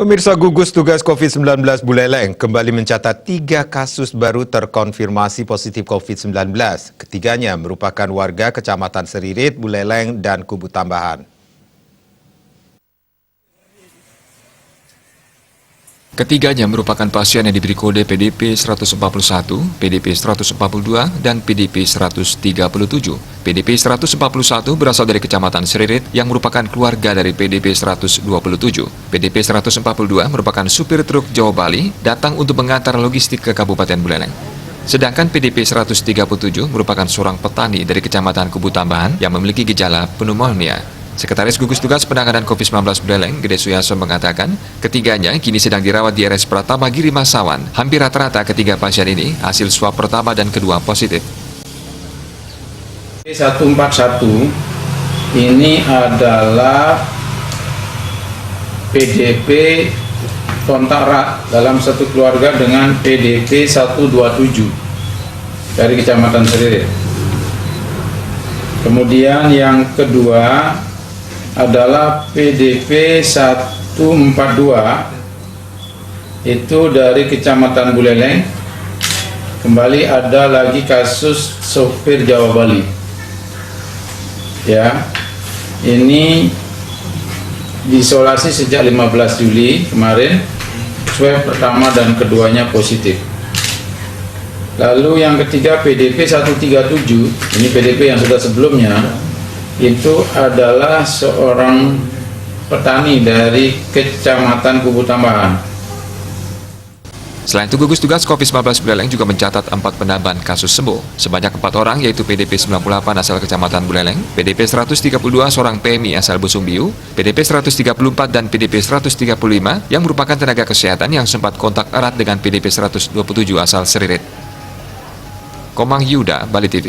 Pemirsa, gugus tugas COVID-19 Buleleng kembali mencatat 3 kasus baru terkonfirmasi positif COVID-19. Ketiganya merupakan warga Kecamatan Seririt, Buleleng, dan Kubu Tambahan. Ketiganya merupakan pasien yang diberi kode PDP 141, PDP 142, dan PDP 137. PDP 141 berasal dari Kecamatan Seririt yang merupakan keluarga dari PDP 127. PDP 142 merupakan supir truk Jawa Bali datang untuk mengantar logistik ke Kabupaten Buleleng. Sedangkan PDP 137 merupakan seorang petani dari Kecamatan Kubu Tambahan yang memiliki gejala pneumonia. Sekretaris Gugus Tugas Penanganan COVID-19 Buleleng, Gede Suyaso, mengatakan ketiganya kini sedang dirawat di RS Pratama Giri Masawan. Hampir rata-rata ketiga pasien ini hasil swab pertama dan kedua positif. 141 ini adalah PDP kontak erat dalam satu keluarga dengan PDP 127 dari Kecamatan Seririt. Kemudian yang kedua adalah PDP 142 itu dari Kecamatan Buleleng. Kembali ada lagi kasus sopir Jawa Bali. Ya, ini diisolasi sejak 15 Juli kemarin, swab pertama dan keduanya positif. Lalu yang ketiga PDP 137, ini PDP yang sudah sebelumnya, itu adalah seorang petani dari Kecamatan Kubu Tambahan. Selain itu, gugus tugas COVID-19 Buleleng juga mencatat 4 penambahan kasus sembuh. Sebanyak 4 orang, yaitu PDP 98 asal Kecamatan Buleleng, PDP 132 seorang PMI asal Busungbiu, PDP 134 dan PDP 135 yang merupakan tenaga kesehatan yang sempat kontak erat dengan PDP 127 asal Seririt. Komang Yuda, Bali TV.